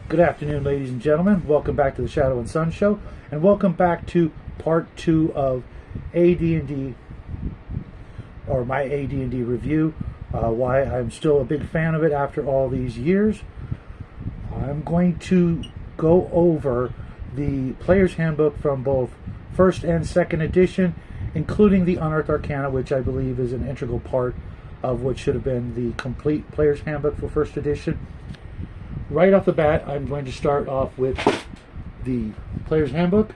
Good afternoon, ladies and gentlemen. Welcome back to the Shadow and Sun Show, and welcome back to part 2 of AD&D, or my AD&D review. Why I'm still a big fan of it after all these years. I'm going to go over the Player's Handbook from both first and second edition, including the Unearthed Arcana, which I believe is an integral part of what should have been the complete Player's Handbook for first edition. Right off the bat, I'm going to start off with the Player's Handbook.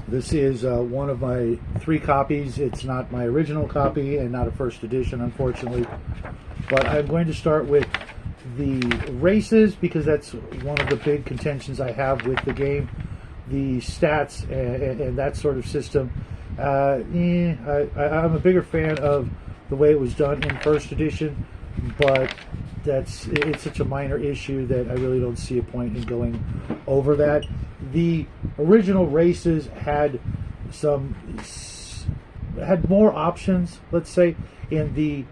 This is one of my 3 copies. It's not my original copy and not a first edition, unfortunately. But I'm going to start with the races because that's one of the big contentions I have with the game. The stats and that sort of system. I'm a bigger fan of the way it was done in first edition, but it's such a minor issue that I really don't see a point in going over that. The original races had more options, let's say, in the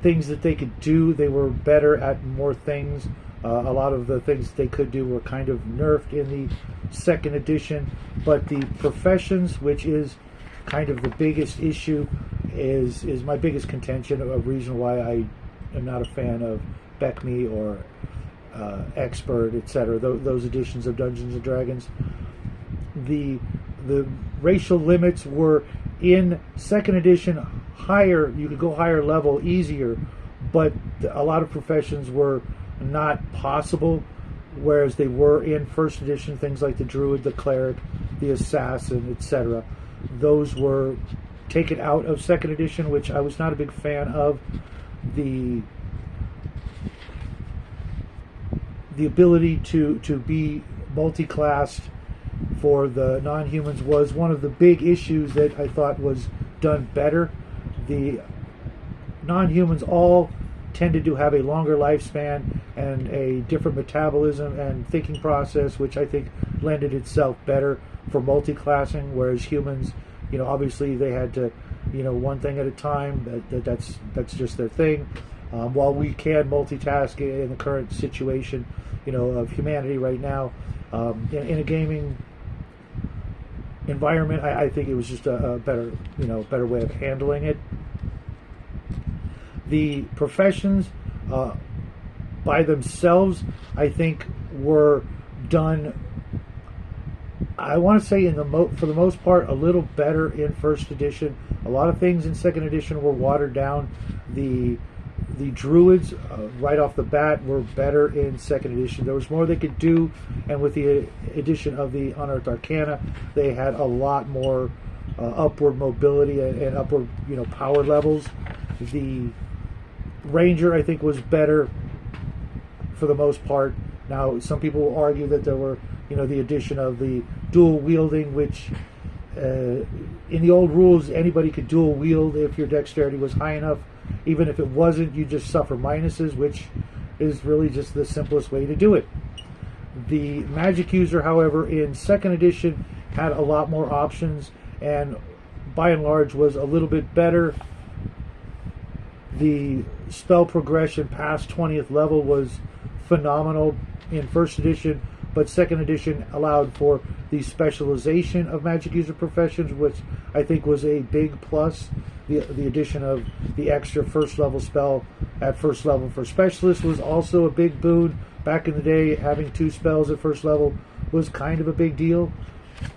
things that they could do. They were better at more things. A lot of the things that they could do were kind of nerfed in the second edition, but the professions, which is kind of the biggest issue, is my biggest contention, a reason why I am not a fan of wecome or expert, etc. Those editions of Dungeons and Dragons. The racial limits were in second edition higher. You could go higher level easier, but a lot of professions were not possible, whereas they were in first edition. Things like the druid, the cleric, the assassin, etc. Those were taken out of second edition, which I was not a big fan of. The ability to be multi-classed for the non-humans was one of the big issues that I thought was done better. The non-humans all tended to have a longer lifespan and a different metabolism and thinking process, which I think lended itself better for multi-classing, whereas humans, obviously they had to, one thing at a time. That's just their thing. While we can multitask in the current situation, of humanity right now, in a gaming environment, I think it was just a better way of handling it. The professions by themselves, I think, were done, I want to say, for the most part, a little better in first edition. A lot of things in second edition were watered down. The druids, right off the bat, were better in second edition. There was more they could do, and with the addition of the Unearthed Arcana, they had a lot more upward mobility and upward, power levels. The ranger, I think, was better for the most part. Now, some people will argue that there were, the addition of the dual wielding, which in the old rules, anybody could dual wield if your dexterity was high enough. Even if it wasn't, you just suffer minuses, which is really just the simplest way to do it. The magic user, however, in second edition had a lot more options and by and large was a little bit better. The spell progression past 20th level was phenomenal in first edition, but second edition allowed for the specialization of magic user professions, which I think was a big plus. The addition of the extra first level spell at first level for specialists was also a big boon. Back in the day, having 2 spells at first level was kind of a big deal.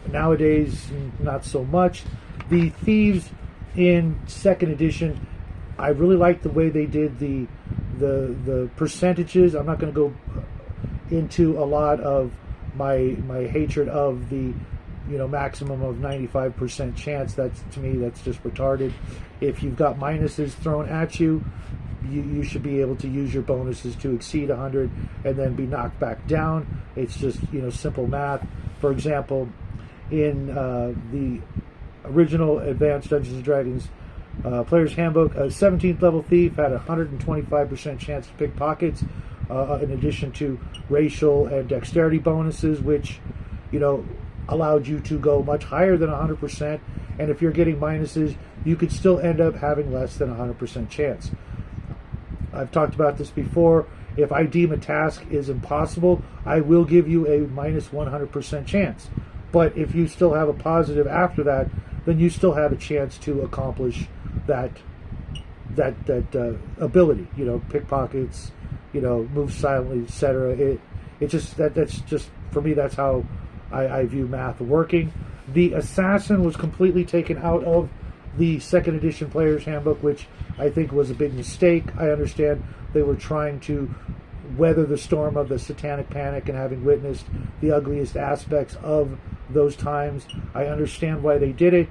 Nowadays, not so much. The thieves in second edition, I really liked the way they did the percentages. I'm not going to go into a lot of my hatred of the maximum of 95% chance. To me, that's just retarded. If you've got minuses thrown at you, you should be able to use your bonuses to exceed 100 and then be knocked back down. It's just simple math. For example, in the original Advanced Dungeons and Dragons Player's Handbook, a 17th level thief had a 125% chance to pick pockets, in addition to racial and dexterity bonuses, which allowed you to go much higher than 100%. And if you're getting minuses, you could still end up having less than 100% chance. I've talked about this before. If I deem a task is impossible, I will give you a minus 100% chance. But if you still have a positive after that, then you still have a chance to accomplish that ability. You know, pickpockets, you know, move silently, etc. It just that's just for me. That's how I view math working. The assassin was completely taken out of the second edition player's handbook, which I think was a big mistake. I understand they were trying to weather the storm of the satanic panic and having witnessed the ugliest aspects of those times. I understand why they did it,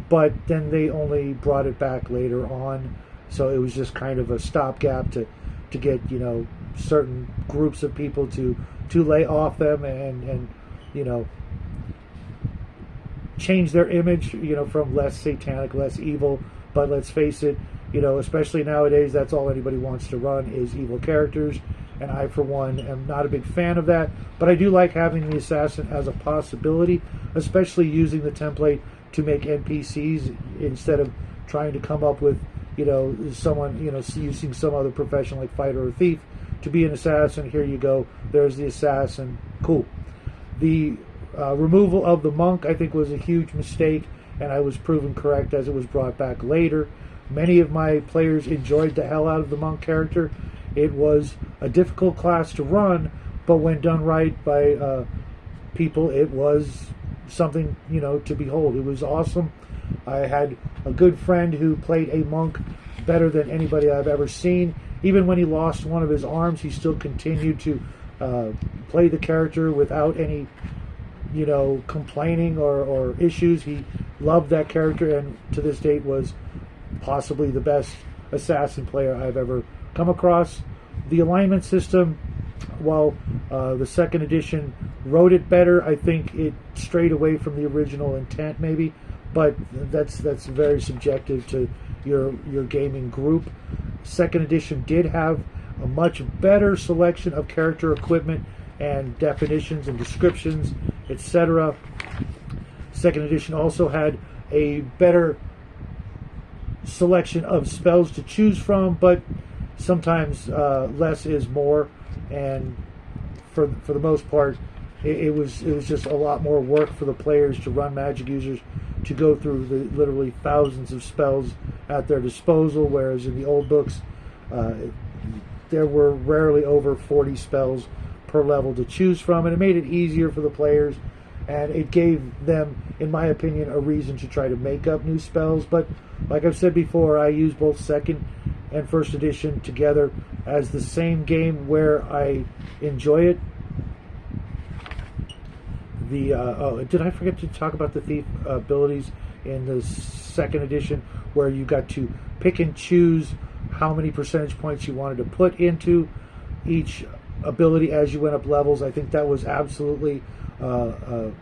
but then they only brought it back later on. So it was just kind of a stopgap to get, you know, certain groups of people to lay off them and you know, change their image, you know, from less satanic, less evil. But let's face it, you know, especially nowadays, that's all anybody wants to run is evil characters. And I, for one, am not a big fan of that. But I do like having the assassin as a possibility, especially using the template to make NPCs instead of trying to come up with, you know, someone, you know, using some other profession like fighter or thief to be an assassin. Here you go. There's the assassin. Cool. The removal of the monk, I think, was a huge mistake, and I was proven correct as it was brought back later. Many of my players enjoyed the hell out of the monk character. It was a difficult class to run, but when done right by people, it was something, you know, to behold. It was awesome. I had a good friend who played a monk better than anybody I've ever seen. Even when he lost one of his arms, he still continued to play the character without any, you know, complaining or issues. He loved that character, and to this date was possibly the best assassin player I've ever come across. The alignment system, while the second edition wrote it better, I think it strayed away from the original intent maybe, but that's very subjective to your gaming group. Second edition did have a much better selection of character equipment and definitions and descriptions, etc. Second edition also had a better selection of spells to choose from, but sometimes less is more, and for the most part, it was just a lot more work for the players to run magic users to go through the literally thousands of spells at their disposal, whereas in the old books there were rarely over 40 spells per level to choose from, and it made it easier for the players, and it gave them, in my opinion, a reason to try to make up new spells. But like I've said before, I use both second and first edition together as the same game where I enjoy it. Did I forget to talk about the thief abilities in the second edition, where you got to pick and choose how many percentage points you wanted to put into each ability as you went up levels? I think that was absolutely a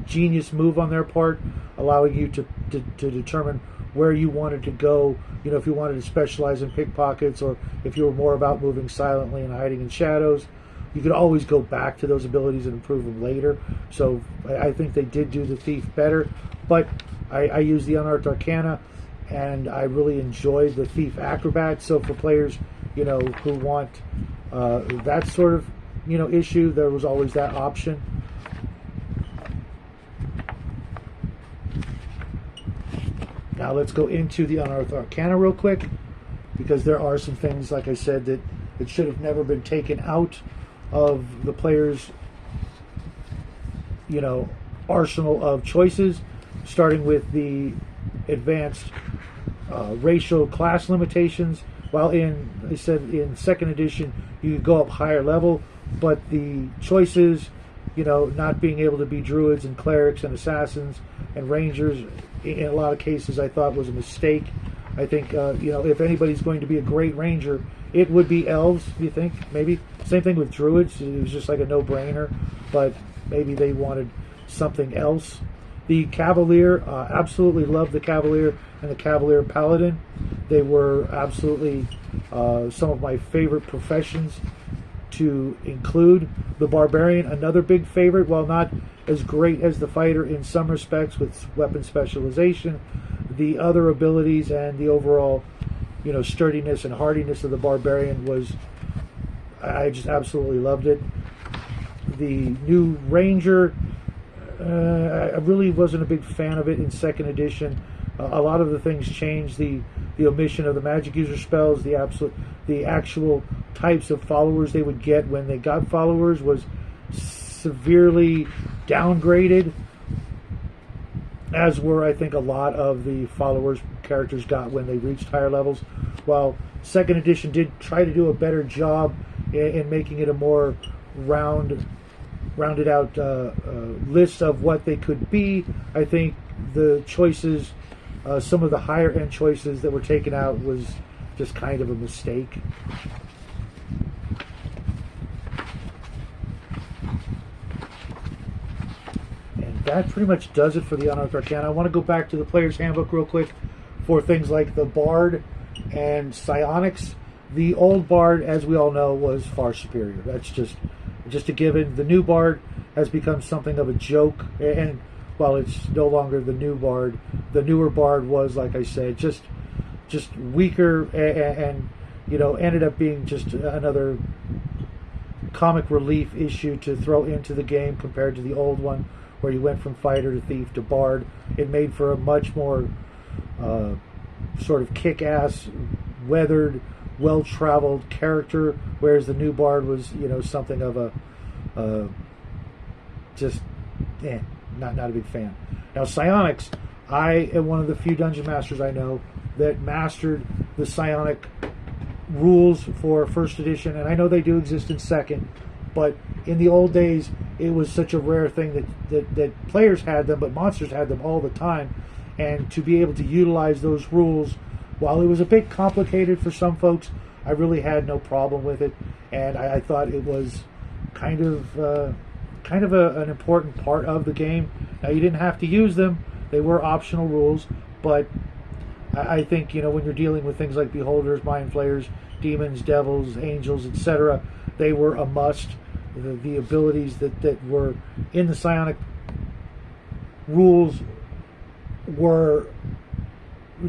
genius move on their part, allowing you to determine where you wanted to go. You know, if you wanted to specialize in pickpockets, or if you were more about moving silently and hiding in shadows, you could always go back to those abilities and improve them later. So I think they did do the thief better, but I use the Unearthed Arcana, and I really enjoy the thief acrobat. So for players, you know, who want that sort of, you know, issue, there was always that option. Now let's go into the Unearthed Arcana real quick, because there are some things, like I said, that it should have never been taken out of the player's, you know, arsenal of choices, starting with the advanced racial class limitations. While I said in second edition you could go up higher level, but the choices, you know, not being able to be druids and clerics and assassins and rangers, in a lot of cases I thought was a mistake. I think, you know, if anybody's going to be a great ranger, it would be elves, you think? Maybe. Same thing with druids. It was just like a no-brainer, but maybe they wanted something else. The Cavalier, absolutely loved the Cavalier and the Cavalier Paladin. They were absolutely some of my favorite professions to include. The Barbarian, another big favorite, while not as great as the fighter in some respects with weapon specialization, the other abilities and the overall, sturdiness and hardiness of the barbarian was, I just absolutely loved it. The new ranger, I really wasn't a big fan of it in second edition. A lot of the things changed. The omission of the magic user spells, the actual types of followers they would get when they got followers was severely downgraded, as were, I think, a lot of the followers characters got when they reached higher levels. While second edition did try to do a better job in making it a more rounded out list of what they could be, I think the choices, some of the higher end choices that were taken out, was just kind of a mistake. And that pretty much does it for the Unearthed Arcana. I want to go back to the Player's Handbook real quick for things like the Bard and Psionics. The old Bard, as we all know, was far superior. That's just a given. The new Bard has become something of a joke, and while it's no longer the new Bard, the newer Bard was, like I said, just weaker, and ended up being just another comic relief issue to throw into the game compared to the old one, where you went from fighter to thief to Bard. It made for a much more sort of kick-ass, weathered, well-traveled character, whereas the new Bard was, something of a not a big fan. Now, Psionics, I am one of the few dungeon masters I know that mastered the Psionic rules for first edition, and I know they do exist in second, but in the old days, it was such a rare thing that players had them, but monsters had them all the time, and to be able to utilize those rules, while it was a bit complicated for some folks, I really had no problem with it, and I thought it was kind of an important part of the game. Now, you didn't have to use them; they were optional rules, but I think when you're dealing with things like beholders, mind flayers, demons, devils, angels, etc., they were a must. The abilities that were in the psionic rules were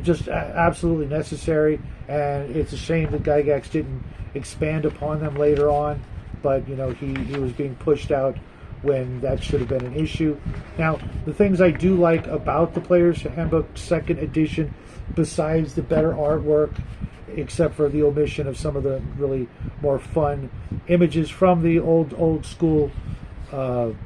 just absolutely necessary, and it's a shame that Gygax didn't expand upon them later on, but he was being pushed out when that should have been an issue. Now, the things I do like about the Player's Handbook second edition, besides the better artwork, except for the omission of some of the really more fun images from the old school artwork,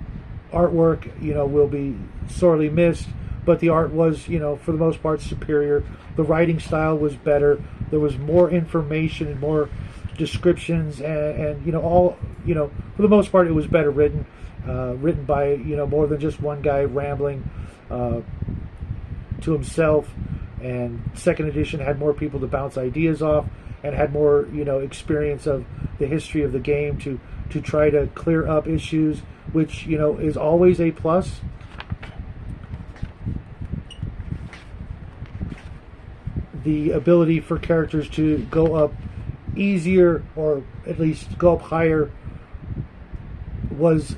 will be sorely missed. But the art was, for the most part, superior. The writing style was better. There was more information and more descriptions, and all, for the most part, it was better written. Written by, more than just one guy rambling to himself. And second edition had more people to bounce ideas off, and had more, experience of the history of the game to try to clear up issues, which, is always a plus. The ability for characters to go up easier, or at least go up higher, was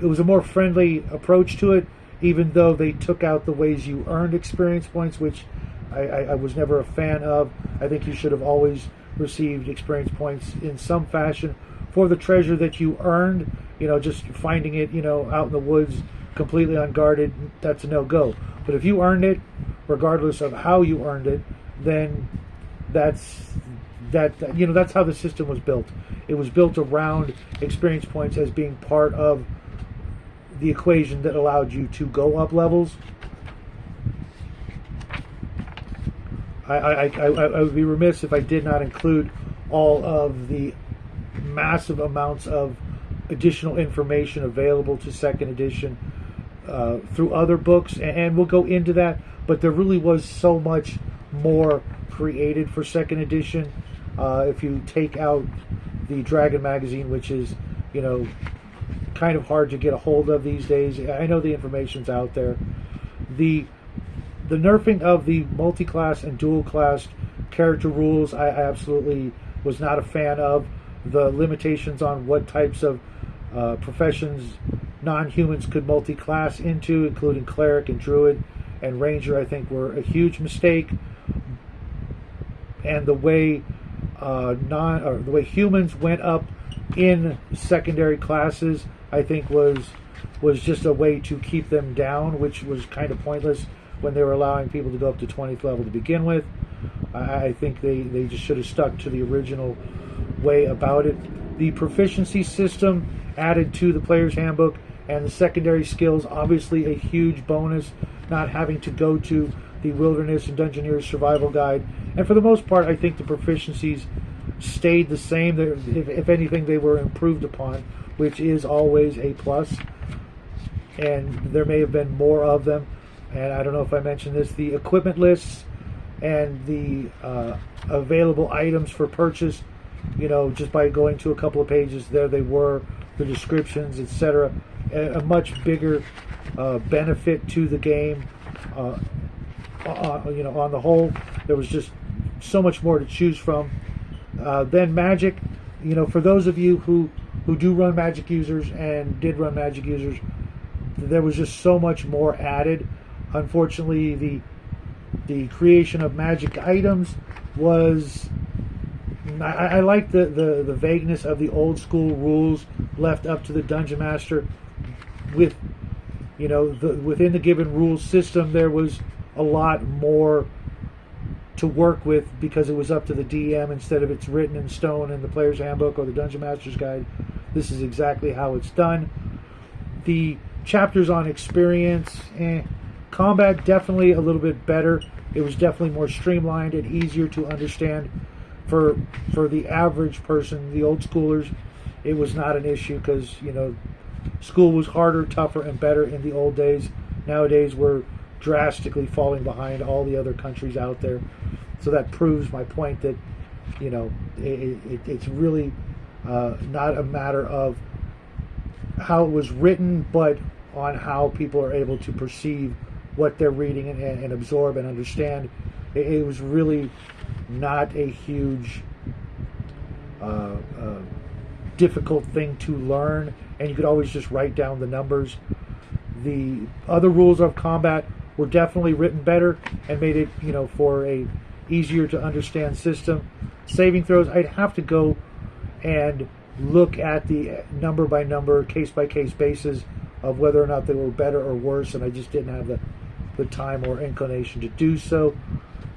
a more friendly approach to it, even though they took out the ways you earned experience points, which I was never a fan of. I think you should have always received experience points in some fashion for the treasure that you earned. Just finding it, out in the woods completely unguarded, that's a no-go. But if you earned it, regardless of how you earned it, then that's how the system was built. It was built around experience points as being part of the equation that allowed you to go up levels. I would be remiss if I did not include all of the massive amounts of additional information available to second edition through other books, and we'll go into that, but there really was so much more created for second edition. If you take out the Dragon magazine, which is, kind of hard to get a hold of these days. I know the information's out there. The nerfing of the multi-class and dual-class character rules, I absolutely was not a fan of. The limitations on what types of professions non-humans could multi-class into, including cleric and druid and ranger, I think were a huge mistake. and the way the way humans went up in secondary classes, I think was just a way to keep them down, which was kind of pointless when they were allowing people to go up to 20th level to begin with. I think they just should have stuck to the original way about it. The proficiency system added to the player's handbook and the secondary skills, obviously a huge bonus, not having to go to the Wilderness and Dungeoneer's Survival Guide. And for the most part, I think the proficiencies stayed the same. If anything, they were improved upon, which is always a plus. And there may have been more of them. And I don't know if I mentioned this, the equipment lists and the available items for purchase, just by going to a couple of pages, there they were, the descriptions, etc. A much bigger benefit to the game. On the whole, there was just so much more to choose from. Then Magic, for those of you who do run Magic users and did run Magic users, there was just so much more added. Unfortunately, the creation of Magic items was... I like the vagueness of the old school rules left up to the Dungeon Master. With within the given rules system, there was a lot more to work with because it was up to the DM instead of it's written in stone in the player's handbook or the Dungeon Master's Guide. This is exactly how it's done. The chapters on experience, combat definitely a little bit better. It was definitely more streamlined and easier to understand for the average person, the old schoolers. It was not an issue because school was harder, tougher, and better in the old days. Nowadays we're drastically falling behind all the other countries out there. So that proves my point that it's really not a matter of how it was written, but on how people are able to perceive what they're reading and absorb and understand. It was really not a huge difficult thing to learn, and you could always just write down the numbers. The other rules of combat were definitely written better and made it for a easier to understand system. Saving throws, I'd have to go and look at the number by number, case by case basis of whether or not they were better or worse, and I just didn't have the time or inclination to do so.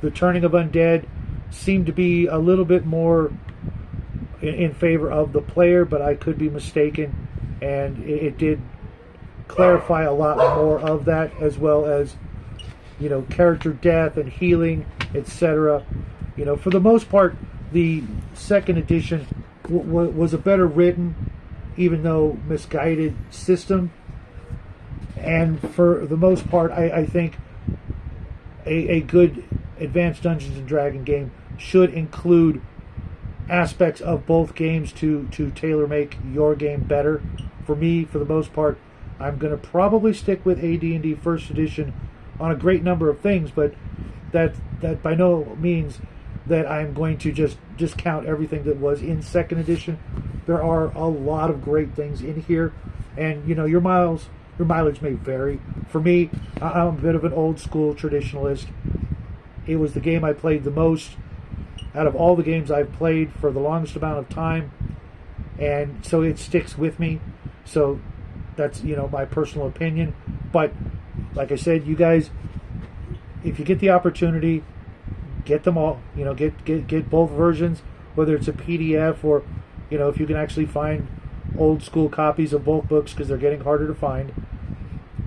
The turning of undead seemed to be a little bit more in favor of the player, but I could be mistaken, and it did clarify a lot more of that, as well as character death and healing, etc. For the most part, the second edition was a better written, even though misguided, system. And for the most part, I think a good Advanced Dungeons and Dragons game should include aspects of both games to tailor make your game better. For me, for the most part, I'm going to probably stick with AD&D First Edition on a great number of things, but that by no means that I'm going to just discount everything that was in Second Edition. There are a lot of great things in here, and your mileage may vary. For me, I'm a bit of an old school traditionalist. It was the game I played the most out of all the games I've played for the longest amount of time, and so it sticks with me. So that's my personal opinion. But like I said, you guys, if you get the opportunity, get them all. Get both versions, whether it's a PDF or if you can actually find old school copies of both books, because they're getting harder to find.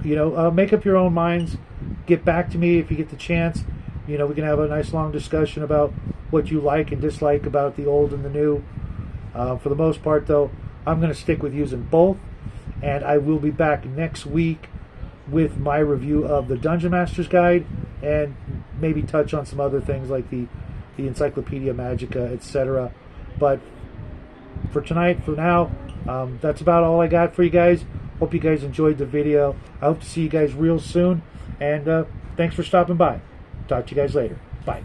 Make up your own minds. Get back to me if you get the chance. We can have a nice long discussion about what you like and dislike about the old and the new. For the most part, though, I'm going to stick with using both, and I will be back next week with my review of the Dungeon Master's Guide, and maybe touch on some other things like the Encyclopedia Magica, etc. But for tonight, for now, that's about all I got for you guys. Hope you guys enjoyed the video. I hope to see you guys real soon, and thanks for stopping by. Talk to you guys later. Bye.